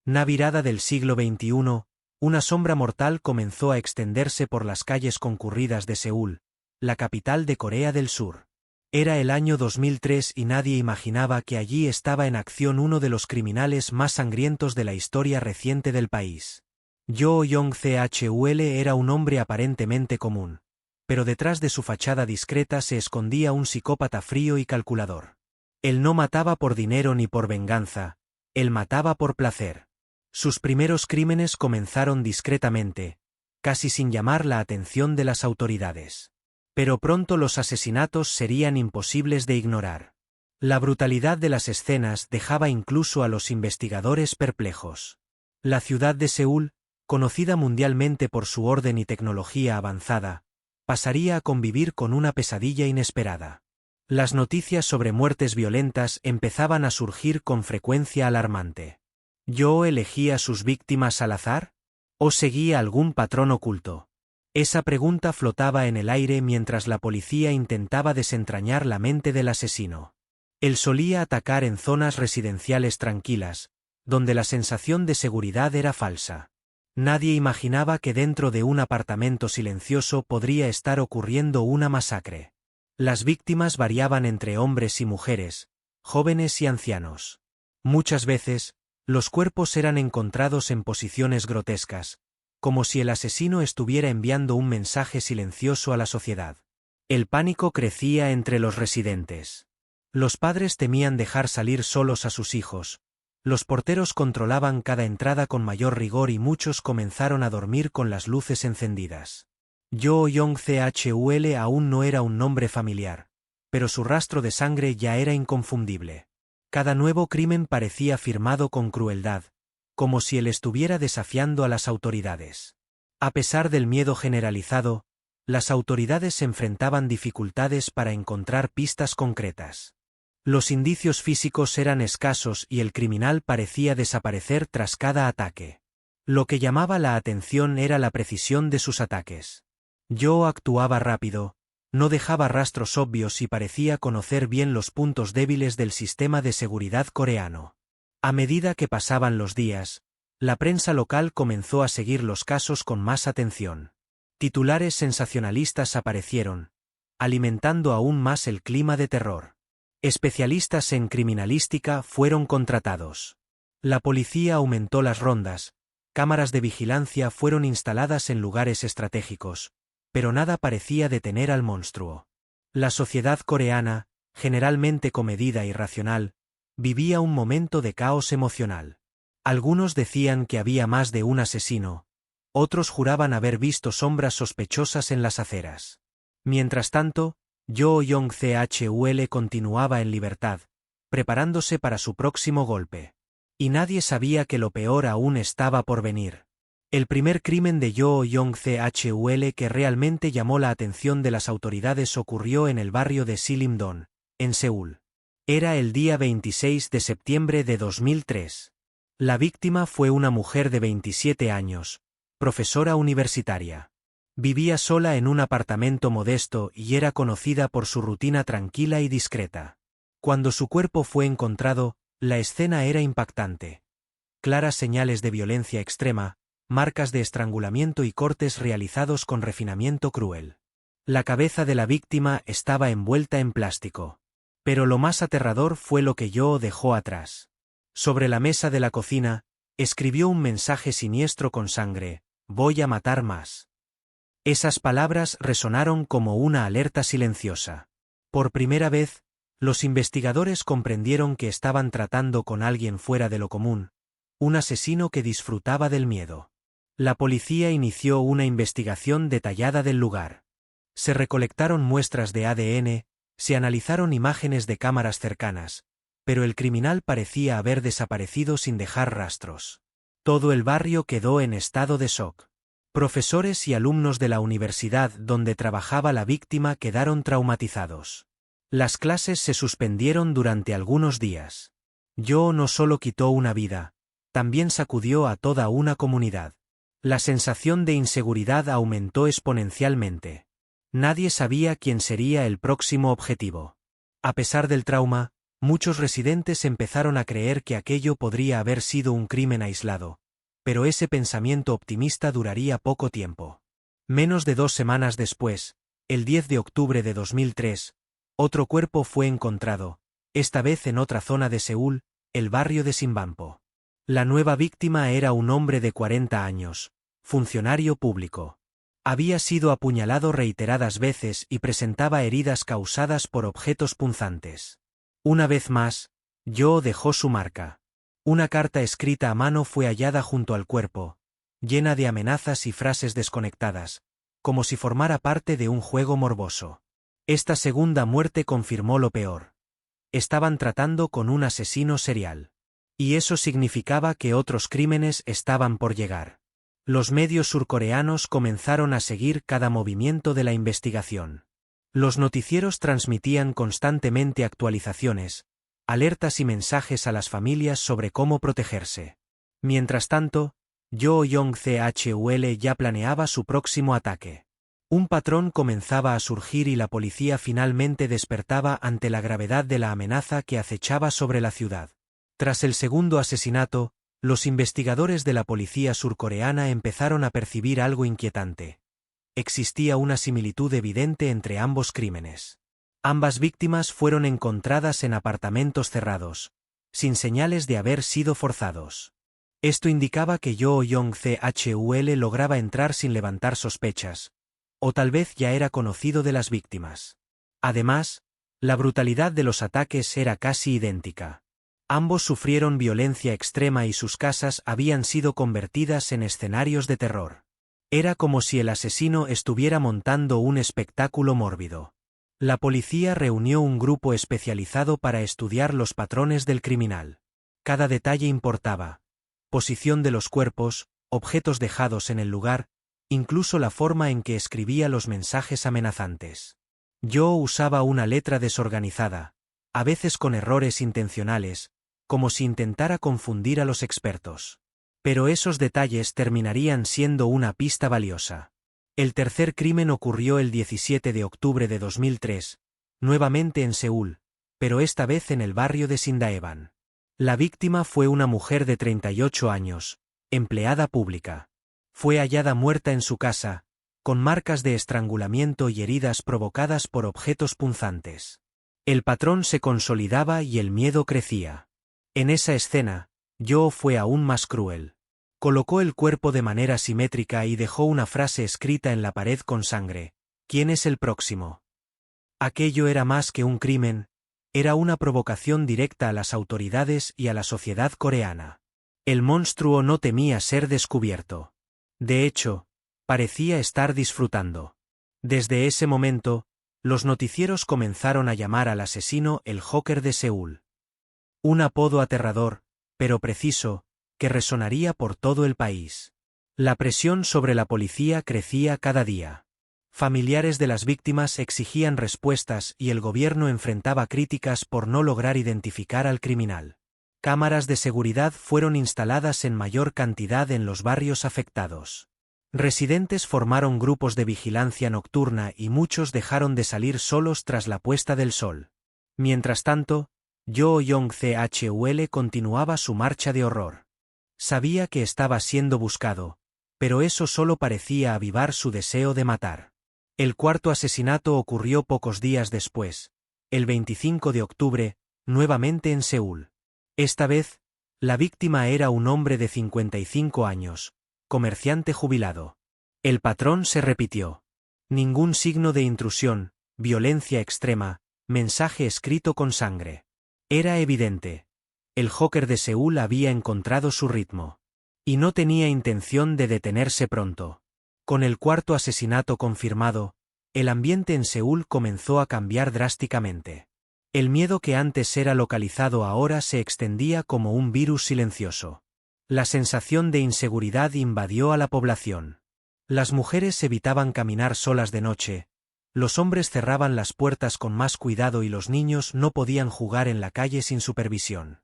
Navidad del siglo XXI, una sombra mortal comenzó a extenderse por las calles concurridas de Seúl, la capital de Corea del Sur. Era el año 2003 y nadie imaginaba que allí estaba en acción uno de los criminales más sangrientos de la historia reciente del país. Yoo Yong-chul era un hombre aparentemente común, pero detrás de su fachada discreta se escondía un psicópata frío y calculador. Él no mataba por dinero ni por venganza, él mataba por placer. Sus primeros crímenes comenzaron discretamente, casi sin llamar la atención de las autoridades. Pero pronto los asesinatos serían imposibles de ignorar. La brutalidad de las escenas dejaba incluso a los investigadores perplejos. La ciudad de Seúl, conocida mundialmente por su orden y tecnología avanzada, pasaría a convivir con una pesadilla inesperada. Las noticias sobre muertes violentas empezaban a surgir con frecuencia alarmante. ¿Yo elegía a sus víctimas al azar? ¿O seguía algún patrón oculto? Esa pregunta flotaba en el aire mientras la policía intentaba desentrañar la mente del asesino. Él solía atacar en zonas residenciales tranquilas, donde la sensación de seguridad era falsa. Nadie imaginaba que dentro de un apartamento silencioso podría estar ocurriendo una masacre. Las víctimas variaban entre hombres y mujeres, jóvenes y ancianos. Muchas veces, los cuerpos eran encontrados en posiciones grotescas, como si el asesino estuviera enviando un mensaje silencioso a la sociedad. El pánico crecía entre los residentes. Los padres temían dejar salir solos a sus hijos. Los porteros controlaban cada entrada con mayor rigor y muchos comenzaron a dormir con las luces encendidas. Yoo Yong-chul aún no era un nombre familiar, pero su rastro de sangre ya era inconfundible. Cada nuevo crimen parecía firmado con crueldad, como si él estuviera desafiando a las autoridades. A pesar del miedo generalizado, las autoridades se enfrentaban dificultades para encontrar pistas concretas. Los indicios físicos eran escasos y el criminal parecía desaparecer tras cada ataque. Lo que llamaba la atención era la precisión de sus ataques. Yoo actuaba rápido, no dejaba rastros obvios y parecía conocer bien los puntos débiles del sistema de seguridad coreano. A medida que pasaban los días, la prensa local comenzó a seguir los casos con más atención. Titulares sensacionalistas aparecieron, alimentando aún más el clima de terror. Especialistas en criminalística fueron contratados. La policía aumentó las rondas, cámaras de vigilancia fueron instaladas en lugares estratégicos, pero nada parecía detener al monstruo. La sociedad coreana, generalmente comedida y racional, vivía un momento de caos emocional. Algunos decían que había más de un asesino, otros juraban haber visto sombras sospechosas en las aceras. Mientras tanto, Yoo Yong-chul continuaba en libertad, preparándose para su próximo golpe. Y nadie sabía que lo peor aún estaba por venir. El primer crimen de Yoo Yong-chul que realmente llamó la atención de las autoridades ocurrió en el barrio de Silim-dong, en Seúl. Era el día 26 de septiembre de 2003. La víctima fue una mujer de 27 años, profesora universitaria. Vivía sola en un apartamento modesto y era conocida por su rutina tranquila y discreta. Cuando su cuerpo fue encontrado, la escena era impactante. Claras señales de violencia extrema, marcas de estrangulamiento y cortes realizados con refinamiento cruel. La cabeza de la víctima estaba envuelta en plástico. Pero lo más aterrador fue lo que Yoo dejó atrás. Sobre la mesa de la cocina, escribió un mensaje siniestro con sangre: «Voy a matar más». Esas palabras resonaron como una alerta silenciosa. Por primera vez, los investigadores comprendieron que estaban tratando con alguien fuera de lo común, un asesino que disfrutaba del miedo. La policía inició una investigación detallada del lugar. Se recolectaron muestras de ADN, se analizaron imágenes de cámaras cercanas, pero el criminal parecía haber desaparecido sin dejar rastros. Todo el barrio quedó en estado de shock. Profesores y alumnos de la universidad donde trabajaba la víctima quedaron traumatizados. Las clases se suspendieron durante algunos días. Yoo no solo quitó una vida, también sacudió a toda una comunidad. La sensación de inseguridad aumentó exponencialmente. Nadie sabía quién sería el próximo objetivo. A pesar del trauma, Muchos residentes empezaron a creer que aquello podría haber sido un crimen aislado, pero ese pensamiento optimista duraría poco tiempo. Menos de 2 semanas después, el 10 de octubre de 2003, otro cuerpo fue encontrado, esta vez en otra zona de Seúl, el barrio de Simbampo. La nueva víctima era un hombre de 40 años, funcionario público. Había sido apuñalado reiteradas veces y presentaba heridas causadas por objetos punzantes. Una vez más, Yoo dejó su marca. Una carta escrita a mano fue hallada junto al cuerpo, llena de amenazas y frases desconectadas, como si formara parte de un juego morboso. Esta segunda muerte confirmó lo peor. Estaban tratando con un asesino serial. Y eso significaba que otros crímenes estaban por llegar. Los medios surcoreanos comenzaron a seguir cada movimiento de la investigación. Los noticieros transmitían constantemente actualizaciones, alertas y mensajes a las familias sobre cómo protegerse. Mientras tanto, Yoo Jong-chul ya planeaba su próximo ataque. Un patrón comenzaba a surgir y la policía finalmente despertaba ante la gravedad de la amenaza que acechaba sobre la ciudad. Tras el segundo asesinato, los investigadores de la policía surcoreana empezaron a percibir algo inquietante. Existía una similitud evidente entre ambos crímenes. Ambas víctimas fueron encontradas en apartamentos cerrados, sin señales de haber sido forzados. Esto indicaba que Yoo Jong-chul lograba entrar sin levantar sospechas, o tal vez ya era conocido de las víctimas. Además, la brutalidad de los ataques era casi idéntica. Ambos sufrieron violencia extrema y sus casas habían sido convertidas en escenarios de terror. Era como si el asesino estuviera montando un espectáculo mórbido. La policía reunió un grupo especializado para estudiar los patrones del criminal. Cada detalle importaba: posición de los cuerpos, objetos dejados en el lugar, incluso la forma en que escribía los mensajes amenazantes. Yoo usaba una letra desorganizada, a veces con errores intencionales, como si intentara confundir a los expertos. Pero esos detalles terminarían siendo una pista valiosa. El tercer crimen ocurrió el 17 de octubre de 2003, nuevamente en Seúl, pero esta vez en el barrio de Sindaeban. La víctima fue una mujer de 38 años, empleada pública. Fue hallada muerta en su casa, con marcas de estrangulamiento y heridas provocadas por objetos punzantes. El patrón se consolidaba y el miedo crecía. En esa escena, Yoo fue aún más cruel. Colocó el cuerpo de manera simétrica y dejó una frase escrita en la pared con sangre: ¿Quién es el próximo? Aquello era más que un crimen, era una provocación directa a las autoridades y a la sociedad coreana. El monstruo no temía ser descubierto. De hecho, parecía estar disfrutando. Desde ese momento, los noticieros comenzaron a llamar al asesino el Joker de Seúl. Un apodo aterrador, pero preciso, que resonaría por todo el país. La presión sobre la policía crecía cada día. Familiares de las víctimas exigían respuestas y el gobierno enfrentaba críticas por no lograr identificar al criminal. Cámaras de seguridad fueron instaladas en mayor cantidad en los barrios afectados. Residentes formaron grupos de vigilancia nocturna y muchos dejaron de salir solos tras la puesta del sol. Mientras tanto, Yoo Jong-chul continuaba su marcha de horror. Sabía que estaba siendo buscado, pero eso solo parecía avivar su deseo de matar. El cuarto asesinato ocurrió pocos días después, el 25 de octubre, nuevamente en Seúl. Esta vez, la víctima era un hombre de 55 años, comerciante jubilado. El patrón se repitió. Ningún signo de intrusión, violencia extrema, mensaje escrito con sangre. Era evidente. El Joker de Seúl había encontrado su ritmo. Y no tenía intención de detenerse pronto. Con el cuarto asesinato confirmado, el ambiente en Seúl comenzó a cambiar drásticamente. El miedo que antes era localizado ahora se extendía como un virus silencioso. La sensación de inseguridad invadió a la población. Las mujeres evitaban caminar solas de noche, los hombres cerraban las puertas con más cuidado y los niños no podían jugar en la calle sin supervisión.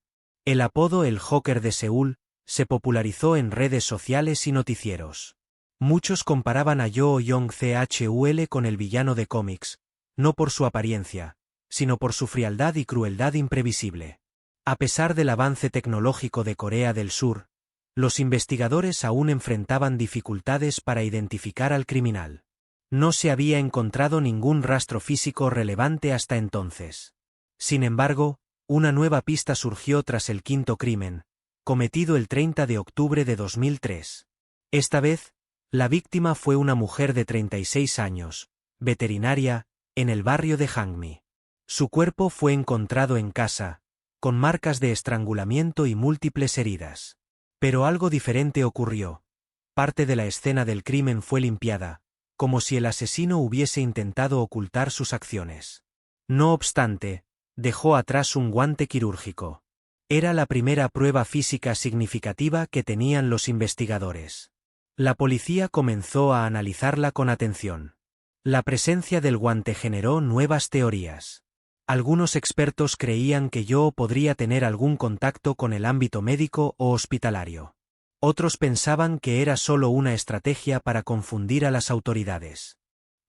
El apodo El Joker de Seúl se popularizó en redes sociales y noticieros. Muchos comparaban a Yoo Jong-chul con el villano de cómics, no por su apariencia, sino por su frialdad y crueldad imprevisible. A pesar del avance tecnológico de Corea del Sur, los investigadores aún enfrentaban dificultades para identificar al criminal. No se había encontrado ningún rastro físico relevante hasta entonces. Sin embargo, una nueva pista surgió tras el quinto crimen, cometido el 30 de octubre de 2003. Esta vez, la víctima fue una mujer de 36 años, veterinaria, en el barrio de Hangmi. Su cuerpo fue encontrado en casa, con marcas de estrangulamiento y múltiples heridas. Pero algo diferente ocurrió. Parte de la escena del crimen fue limpiada, como si el asesino hubiese intentado ocultar sus acciones. No obstante, dejó atrás un guante quirúrgico. Era la primera prueba física significativa que tenían los investigadores. La policía comenzó a analizarla con atención. La presencia del guante generó nuevas teorías. Algunos expertos creían que Yoo podría tener algún contacto con el ámbito médico o hospitalario. Otros pensaban que era solo una estrategia para confundir a las autoridades.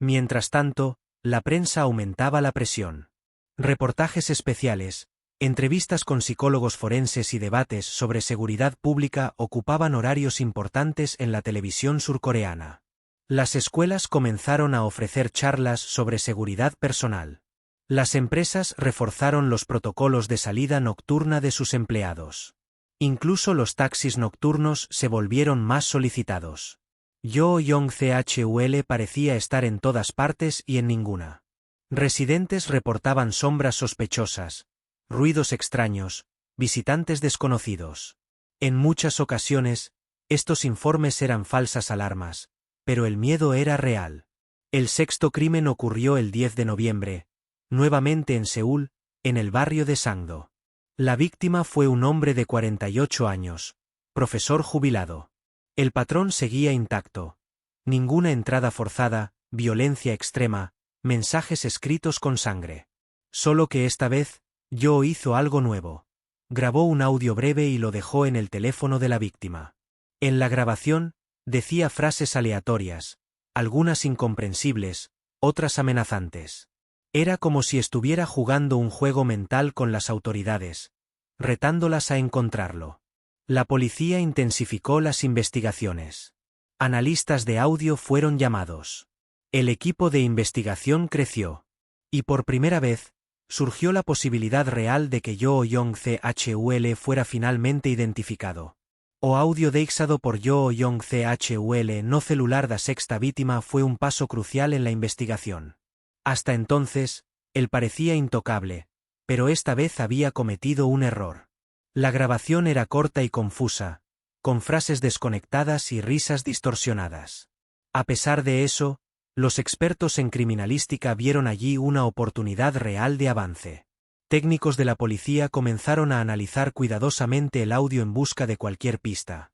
Mientras tanto, la prensa aumentaba la presión. Reportajes especiales, entrevistas con psicólogos forenses y debates sobre seguridad pública ocupaban horarios importantes en la televisión surcoreana. Las escuelas comenzaron a ofrecer charlas sobre seguridad personal. Las empresas reforzaron los protocolos de salida nocturna de sus empleados. Incluso los taxis nocturnos se volvieron más solicitados. Yoo Yong-chul parecía estar en todas partes y en ninguna. Residentes reportaban sombras sospechosas, ruidos extraños, visitantes desconocidos. En muchas ocasiones, estos informes eran falsas alarmas, pero el miedo era real. El sexto crimen ocurrió el 10 de noviembre, nuevamente en Seúl, en el barrio de Sangdo. La víctima fue un hombre de 48 años, profesor jubilado. El patrón seguía intacto. Ninguna entrada forzada, violencia extrema, mensajes escritos con sangre. Solo que esta vez, Yoo hizo algo nuevo. Grabó un audio breve y lo dejó en el teléfono de la víctima. En la grabación, decía frases aleatorias, algunas incomprensibles, otras amenazantes. Era como si estuviera jugando un juego mental con las autoridades, retándolas a encontrarlo. La policía intensificó las investigaciones. Analistas de audio fueron llamados. El equipo de investigación creció. Y por primera vez, surgió la posibilidad real de que Yoo Yong-chul fuera finalmente identificado. O audio deixado por Yoo Yong-chul no celular da sexta víctima fue un paso crucial en la investigación. Hasta entonces, él parecía intocable, pero esta vez había cometido un error. La grabación era corta y confusa, con frases desconectadas y risas distorsionadas. A pesar de eso, los expertos en criminalística vieron allí una oportunidad real de avance. Técnicos de la policía comenzaron a analizar cuidadosamente el audio en busca de cualquier pista.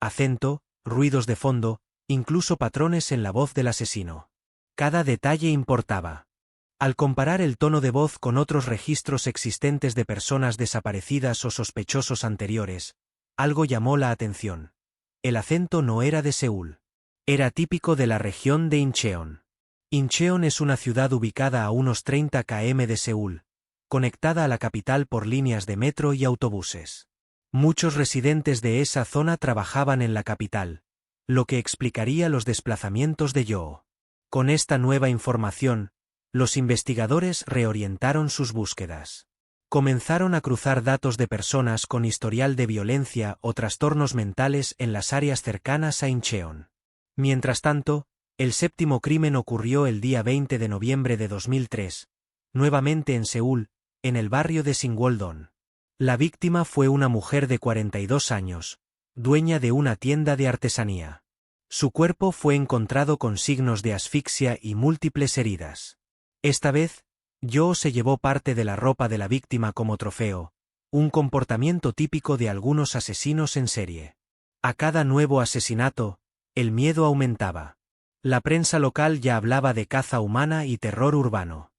Acento, ruidos de fondo, incluso patrones en la voz del asesino. Cada detalle importaba. Al comparar el tono de voz con otros registros existentes de personas desaparecidas o sospechosos anteriores, algo llamó la atención. El acento no era de Seúl. Era típico de la región de Incheon. Incheon es una ciudad ubicada a unos 30 km de Seúl, conectada a la capital por líneas de metro y autobuses. Muchos residentes de esa zona trabajaban en la capital, lo que explicaría los desplazamientos de Yoo. Con esta nueva información, los investigadores reorientaron sus búsquedas. Comenzaron a cruzar datos de personas con historial de violencia o trastornos mentales en las áreas cercanas a Incheon. Mientras tanto, el séptimo crimen ocurrió el día 20 de noviembre de 2003, nuevamente en Seúl, en el barrio de Singwol-dong. La víctima fue una mujer de 42 años, dueña de una tienda de artesanía. Su cuerpo fue encontrado con signos de asfixia y múltiples heridas. Esta vez, Yoo se llevó parte de la ropa de la víctima como trofeo, un comportamiento típico de algunos asesinos en serie. A cada nuevo asesinato, el miedo aumentaba. La prensa local ya hablaba de caza humana y terror urbano.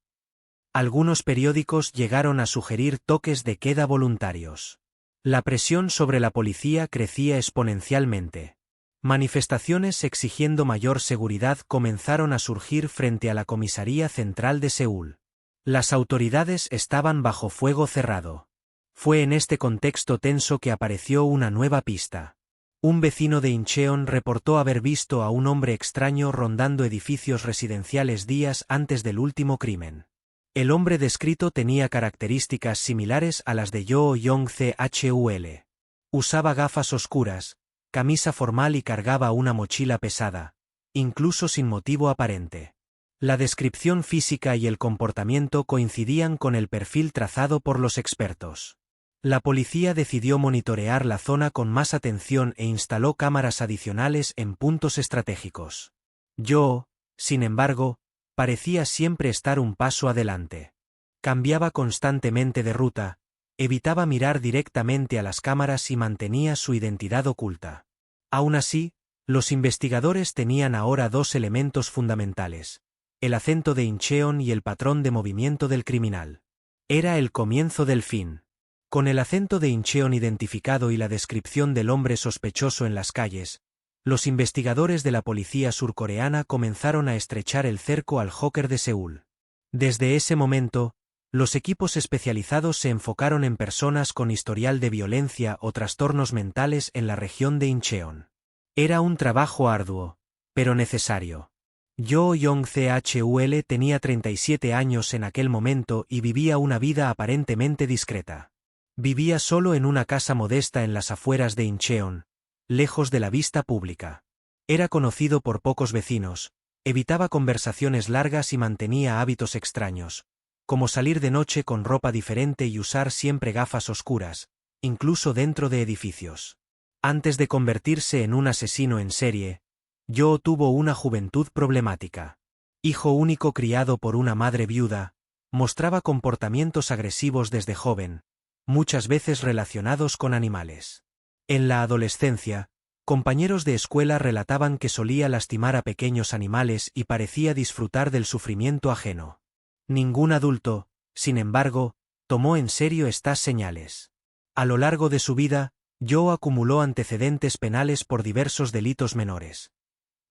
Algunos periódicos llegaron a sugerir toques de queda voluntarios. La presión sobre la policía crecía exponencialmente. Manifestaciones exigiendo mayor seguridad comenzaron a surgir frente a la Comisaría Central de Seúl. Las autoridades estaban bajo fuego cerrado. Fue en este contexto tenso que apareció una nueva pista. Un vecino de Incheon reportó haber visto a un hombre extraño rondando edificios residenciales días antes del último crimen. El hombre descrito tenía características similares a las de Yoo Yong-chul. Usaba gafas oscuras, camisa formal y cargaba una mochila pesada, incluso sin motivo aparente. La descripción física y el comportamiento coincidían con el perfil trazado por los expertos. La policía decidió monitorear la zona con más atención e instaló cámaras adicionales en puntos estratégicos. Yoo, sin embargo, parecía siempre estar un paso adelante. Cambiaba constantemente de ruta, evitaba mirar directamente a las cámaras y mantenía su identidad oculta. Aún así, los investigadores tenían ahora dos elementos fundamentales: el acento de Incheon y el patrón de movimiento del criminal. Era el comienzo del fin. Con el acento de Incheon identificado y la descripción del hombre sospechoso en las calles, los investigadores de la policía surcoreana comenzaron a estrechar el cerco al Joker de Seúl. Desde ese momento, los equipos especializados se enfocaron en personas con historial de violencia o trastornos mentales en la región de Incheon. Era un trabajo arduo, pero necesario. Yoo Yong-chul tenía 37 años en aquel momento y vivía una vida aparentemente discreta. Vivía solo en una casa modesta en las afueras de Incheon, lejos de la vista pública. Era conocido por pocos vecinos, evitaba conversaciones largas y mantenía hábitos extraños, como salir de noche con ropa diferente y usar siempre gafas oscuras, incluso dentro de edificios. Antes de convertirse en un asesino en serie, Yoo tuvo una juventud problemática. Hijo único criado por una madre viuda, mostraba comportamientos agresivos desde joven, muchas veces relacionados con animales. En la adolescencia, compañeros de escuela relataban que solía lastimar a pequeños animales y parecía disfrutar del sufrimiento ajeno. Ningún adulto, sin embargo, tomó en serio estas señales. A lo largo de su vida, Yoo acumuló antecedentes penales por diversos delitos menores: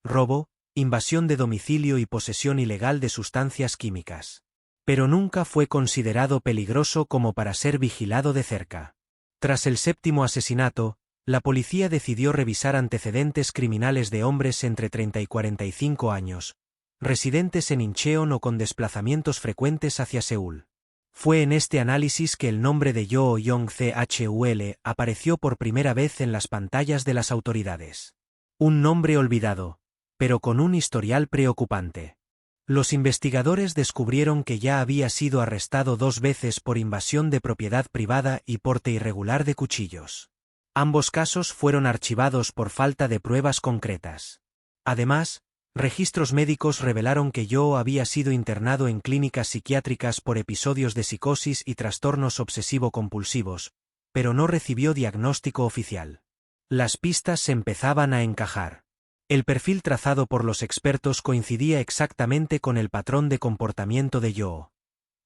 robo, invasión de domicilio y posesión ilegal de sustancias químicas. Pero nunca fue considerado peligroso como para ser vigilado de cerca. Tras el séptimo asesinato, la policía decidió revisar antecedentes criminales de hombres entre 30 y 45 años, residentes en Incheon o con desplazamientos frecuentes hacia Seúl. Fue en este análisis que el nombre de Yoo Yong-chul apareció por primera vez en las pantallas de las autoridades. Un nombre olvidado, pero con un historial preocupante. Los investigadores descubrieron que ya había sido arrestado 2 veces por invasión de propiedad privada y porte irregular de cuchillos. Ambos casos fueron archivados por falta de pruebas concretas. Además, registros médicos revelaron que Yoo había sido internado en clínicas psiquiátricas por episodios de psicosis y trastornos obsesivo-compulsivos, pero no recibió diagnóstico oficial. Las pistas se empezaban a encajar. El perfil trazado por los expertos coincidía exactamente con el patrón de comportamiento de Yoo: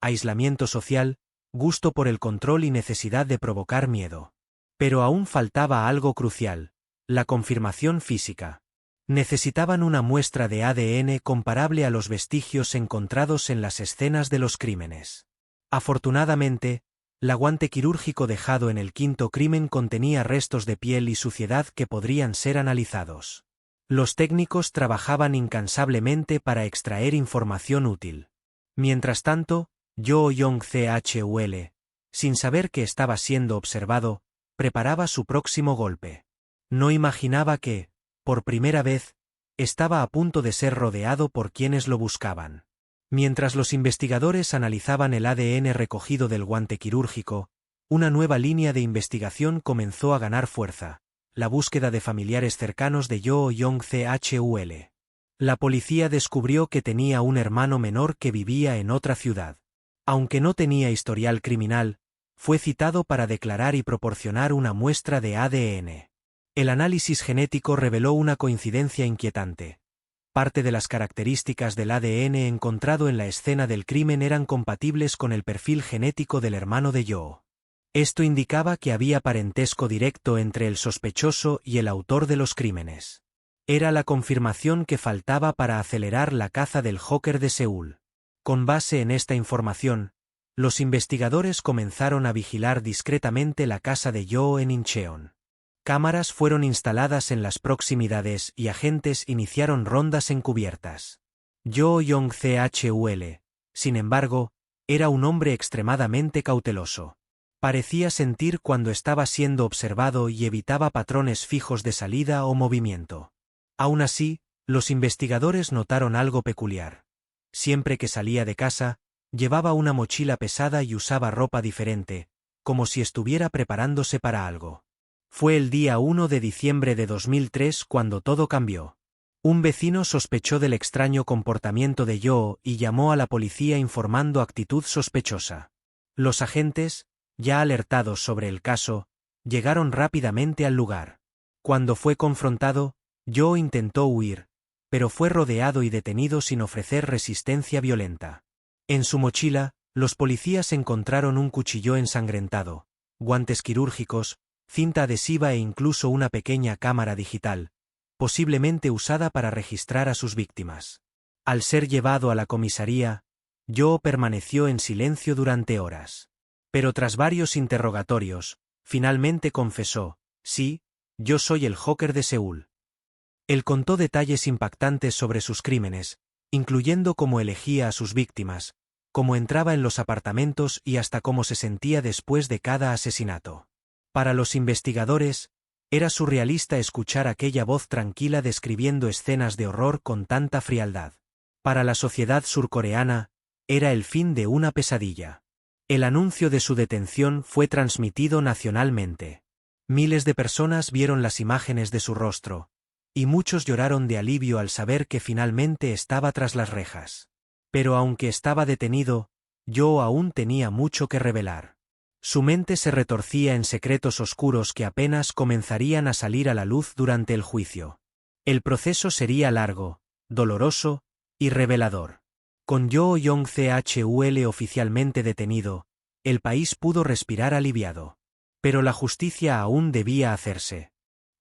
aislamiento social, gusto por el control y necesidad de provocar miedo. Pero aún faltaba algo crucial: la confirmación física. Necesitaban una muestra de ADN comparable a los vestigios encontrados en las escenas de los crímenes. Afortunadamente, el guante quirúrgico dejado en el quinto crimen contenía restos de piel y suciedad que podrían ser analizados. Los técnicos trabajaban incansablemente para extraer información útil. Mientras tanto, Yoo Yong-chul, sin saber que estaba siendo observado, preparaba su próximo golpe. No imaginaba que, por primera vez, estaba a punto de ser rodeado por quienes lo buscaban. Mientras los investigadores analizaban el ADN recogido del guante quirúrgico, una nueva línea de investigación comenzó a ganar fuerza: la búsqueda de familiares cercanos de Yoo Yong-chul. La policía descubrió que tenía un hermano menor que vivía en otra ciudad. Aunque no tenía historial criminal, fue citado para declarar y proporcionar una muestra de ADN. El análisis genético reveló una coincidencia inquietante. Parte de las características del ADN encontrado en la escena del crimen eran compatibles con el perfil genético del hermano de Yoo. Esto indicaba que había parentesco directo entre el sospechoso y el autor de los crímenes. Era la confirmación que faltaba para acelerar la caza del Joker de Seúl. Con base en esta información, los investigadores comenzaron a vigilar discretamente la casa de Yoo en Incheon. Cámaras fueron instaladas en las proximidades y agentes iniciaron rondas encubiertas. Yoo Yong-chul, sin embargo, era un hombre extremadamente cauteloso. Parecía sentir cuando estaba siendo observado y evitaba patrones fijos de salida o movimiento. Aún así, los investigadores notaron algo peculiar. Siempre que salía de casa, llevaba una mochila pesada y usaba ropa diferente, como si estuviera preparándose para algo. Fue el día 1 de diciembre de 2003 cuando todo cambió. Un vecino sospechó del extraño comportamiento de Yoo y llamó a la policía informando actitud sospechosa. Los agentes, ya alertados sobre el caso, llegaron rápidamente al lugar. Cuando fue confrontado, Yoo intentó huir, pero fue rodeado y detenido sin ofrecer resistencia violenta. En su mochila, los policías encontraron un cuchillo ensangrentado, guantes quirúrgicos, cinta adhesiva e incluso una pequeña cámara digital, posiblemente usada para registrar a sus víctimas. Al ser llevado a la comisaría, Yoo permaneció en silencio durante horas. Pero tras varios interrogatorios, finalmente confesó: sí, yo soy el Joker de Seúl. Él contó detalles impactantes sobre sus crímenes, incluyendo cómo elegía a sus víctimas, cómo entraba en los apartamentos y hasta cómo se sentía después de cada asesinato. Para los investigadores, era surrealista escuchar aquella voz tranquila describiendo escenas de horror con tanta frialdad. Para la sociedad surcoreana, era el fin de una pesadilla. El anuncio de su detención fue transmitido nacionalmente. Miles de personas vieron las imágenes de su rostro, y muchos lloraron de alivio al saber que finalmente estaba tras las rejas. Pero aunque estaba detenido, Yoo aún tenía mucho que revelar. Su mente se retorcía en secretos oscuros que apenas comenzarían a salir a la luz durante el juicio. El proceso sería largo, doloroso y revelador. Con Yoo Yong-chul oficialmente detenido, el país pudo respirar aliviado. Pero la justicia aún debía hacerse.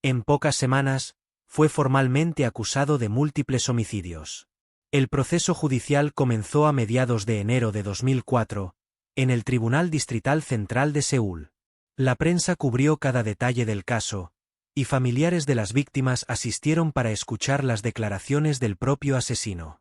En pocas semanas, fue formalmente acusado de múltiples homicidios. El proceso judicial comenzó a mediados de enero de 2004, en el Tribunal Distrital Central de Seúl. La prensa cubrió cada detalle del caso, y familiares de las víctimas asistieron para escuchar las declaraciones del propio asesino.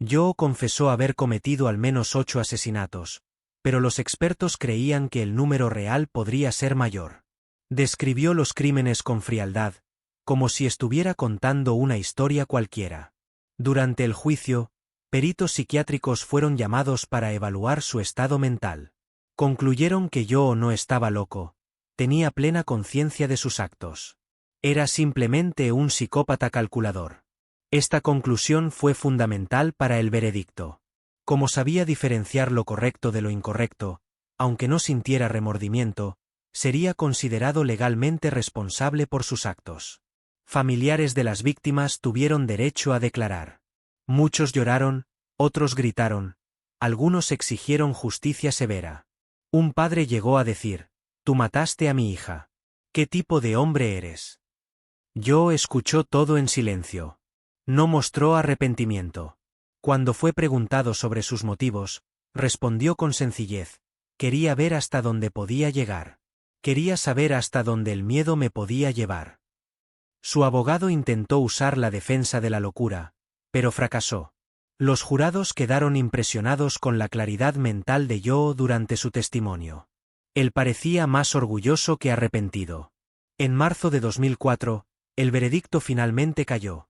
Yoo confesó haber cometido al menos 8 asesinatos, pero los expertos creían que el número real podría ser mayor. Describió los crímenes con frialdad, como si estuviera contando una historia cualquiera. Durante el juicio, peritos psiquiátricos fueron llamados para evaluar su estado mental. Concluyeron que Yoo no estaba loco, tenía plena conciencia de sus actos. Era simplemente un psicópata calculador. Esta conclusión fue fundamental para el veredicto. Como sabía diferenciar lo correcto de lo incorrecto, aunque no sintiera remordimiento, sería considerado legalmente responsable por sus actos. Familiares de las víctimas tuvieron derecho a declarar. Muchos lloraron, otros gritaron, algunos exigieron justicia severa. Un padre llegó a decir: «Tú mataste a mi hija. ¿Qué tipo de hombre eres?». Yoo escuchó todo en silencio. No mostró arrepentimiento. Cuando fue preguntado sobre sus motivos, respondió con sencillez: «Quería ver hasta dónde podía llegar. Quería saber hasta dónde el miedo me podía llevar». Su abogado intentó usar la defensa de la locura, pero fracasó. Los jurados quedaron impresionados con la claridad mental de Yoo durante su testimonio. Él parecía más orgulloso que arrepentido. En marzo de 2004, el veredicto finalmente cayó.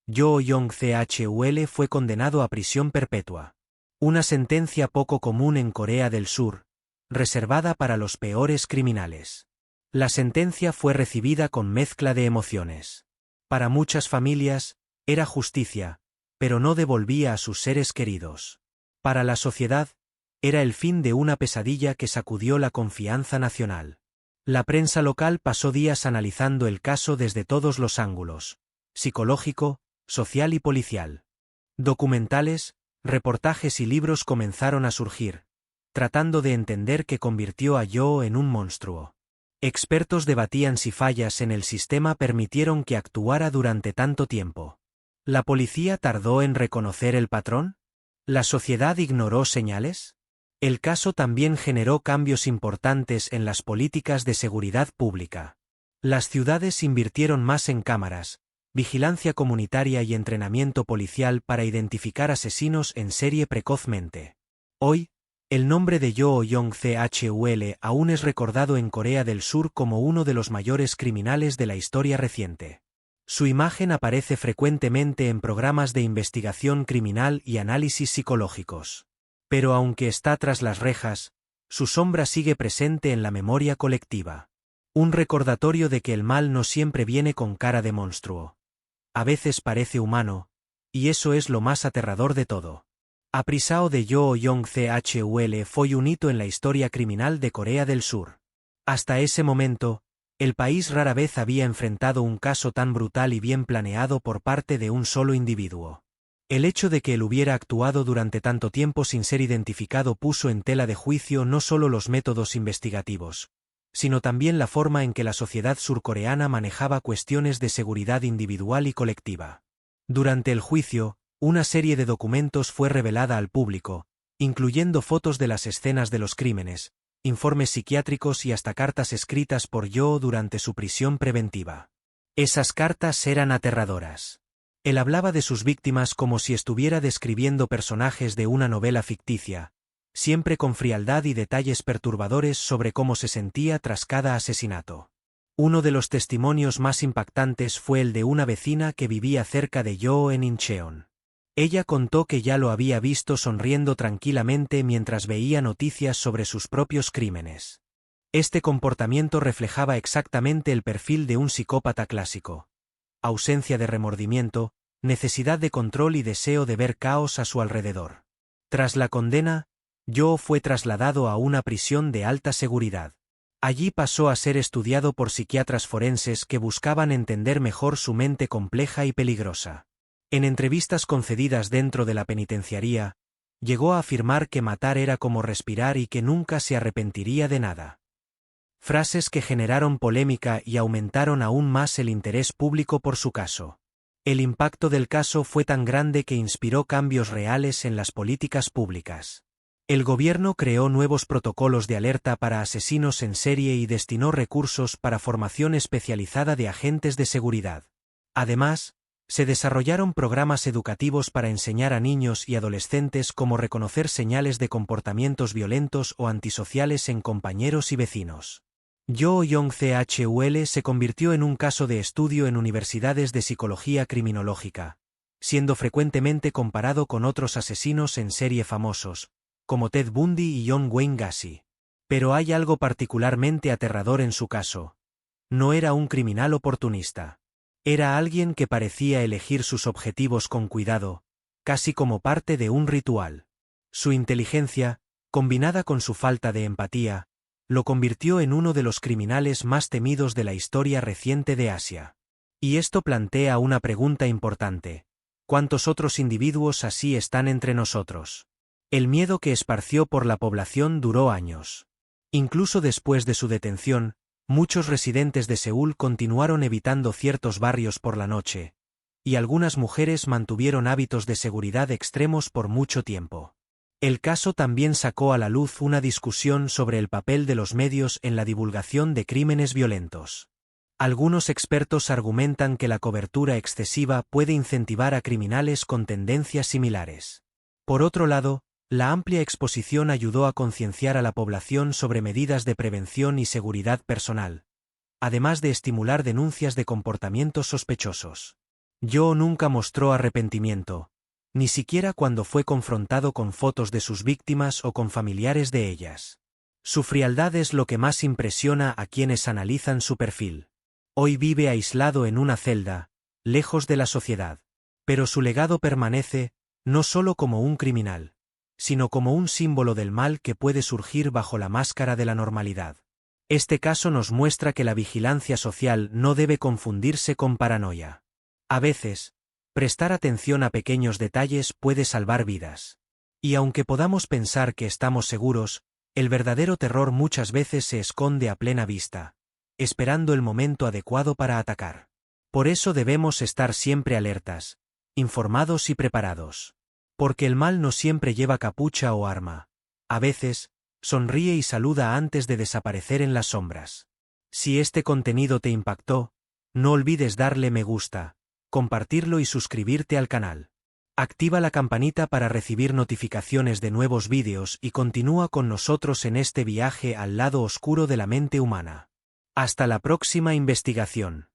Yoo Yong-chul fue condenado a prisión perpetua. Una sentencia poco común en Corea del Sur, reservada para los peores criminales. La sentencia fue recibida con mezcla de emociones. Para muchas familias, era justicia, pero no devolvía a sus seres queridos. Para la sociedad, era el fin de una pesadilla que sacudió la confianza nacional. La prensa local pasó días analizando el caso desde todos los ángulos: psicológico, social y policial. Documentales, reportajes y libros comenzaron a surgir, tratando de entender qué convirtió a Yoo en un monstruo. Expertos debatían si fallas en el sistema permitieron que actuara durante tanto tiempo. ¿La policía tardó en reconocer el patrón? ¿La sociedad ignoró señales? El caso también generó cambios importantes en las políticas de seguridad pública. Las ciudades invirtieron más en cámaras, vigilancia comunitaria y entrenamiento policial para identificar asesinos en serie precozmente. Hoy, el nombre de Yoo Yong-chul aún es recordado en Corea del Sur como uno de los mayores criminales de la historia reciente. Su imagen aparece frecuentemente en programas de investigación criminal y análisis psicológicos. Pero aunque está tras las rejas, su sombra sigue presente en la memoria colectiva. Un recordatorio de que el mal no siempre viene con cara de monstruo. A veces parece humano, y eso es lo más aterrador de todo. Aprisao de Yoo Yong-chul fue un hito en la historia criminal de Corea del Sur. Hasta ese momento, el país rara vez había enfrentado un caso tan brutal y bien planeado por parte de un solo individuo. El hecho de que él hubiera actuado durante tanto tiempo sin ser identificado puso en tela de juicio no solo los métodos investigativos, sino también la forma en que la sociedad surcoreana manejaba cuestiones de seguridad individual y colectiva. Durante el juicio, una serie de documentos fue revelada al público, incluyendo fotos de las escenas de los crímenes, informes psiquiátricos y hasta cartas escritas por Yoo durante su prisión preventiva. Esas cartas eran aterradoras. Él hablaba de sus víctimas como si estuviera describiendo personajes de una novela ficticia, siempre con frialdad y detalles perturbadores sobre cómo se sentía tras cada asesinato. Uno de los testimonios más impactantes fue el de una vecina que vivía cerca de Yoo en Incheon. Ella contó que ya lo había visto sonriendo tranquilamente mientras veía noticias sobre sus propios crímenes. Este comportamiento reflejaba exactamente el perfil de un psicópata clásico. Ausencia de remordimiento, necesidad de control y deseo de ver caos a su alrededor. Tras la condena, Yoo fue trasladado a una prisión de alta seguridad. Allí pasó a ser estudiado por psiquiatras forenses que buscaban entender mejor su mente compleja y peligrosa. En entrevistas concedidas dentro de la penitenciaría, llegó a afirmar que matar era como respirar y que nunca se arrepentiría de nada. Frases que generaron polémica y aumentaron aún más el interés público por su caso. El impacto del caso fue tan grande que inspiró cambios reales en las políticas públicas. El gobierno creó nuevos protocolos de alerta para asesinos en serie y destinó recursos para formación especializada de agentes de seguridad. Además, se desarrollaron programas educativos para enseñar a niños y adolescentes cómo reconocer señales de comportamientos violentos o antisociales en compañeros y vecinos. Yoo Yong-chul se convirtió en un caso de estudio en universidades de psicología criminológica, siendo frecuentemente comparado con otros asesinos en serie famosos, como Ted Bundy y John Wayne Gacy. Pero hay algo particularmente aterrador en su caso. No era un criminal oportunista. Era alguien que parecía elegir sus objetivos con cuidado, casi como parte de un ritual. Su inteligencia, combinada con su falta de empatía, lo convirtió en uno de los criminales más temidos de la historia reciente de Asia. Y esto plantea una pregunta importante: ¿cuántos otros individuos así están entre nosotros? El miedo que esparció por la población duró años. Incluso después de su detención, muchos residentes de Seúl continuaron evitando ciertos barrios por la noche, y algunas mujeres mantuvieron hábitos de seguridad extremos por mucho tiempo. El caso también sacó a la luz una discusión sobre el papel de los medios en la divulgación de crímenes violentos. Algunos expertos argumentan que la cobertura excesiva puede incentivar a criminales con tendencias similares. Por otro lado, la amplia exposición ayudó a concienciar a la población sobre medidas de prevención y seguridad personal, además de estimular denuncias de comportamientos sospechosos. Yoo nunca mostró arrepentimiento, ni siquiera cuando fue confrontado con fotos de sus víctimas o con familiares de ellas. Su frialdad es lo que más impresiona a quienes analizan su perfil. Hoy vive aislado en una celda, lejos de la sociedad. Pero su legado permanece, no solo como un criminal, sino como un símbolo del mal que puede surgir bajo la máscara de la normalidad. Este caso nos muestra que la vigilancia social no debe confundirse con paranoia. A veces, prestar atención a pequeños detalles puede salvar vidas. Y aunque podamos pensar que estamos seguros, el verdadero terror muchas veces se esconde a plena vista, esperando el momento adecuado para atacar. Por eso debemos estar siempre alertas, informados y preparados. Porque el mal no siempre lleva capucha o arma. A veces, sonríe y saluda antes de desaparecer en las sombras. Si este contenido te impactó, no olvides darle me gusta, compartirlo y suscribirte al canal. Activa la campanita para recibir notificaciones de nuevos vídeos y continúa con nosotros en este viaje al lado oscuro de la mente humana. Hasta la próxima investigación.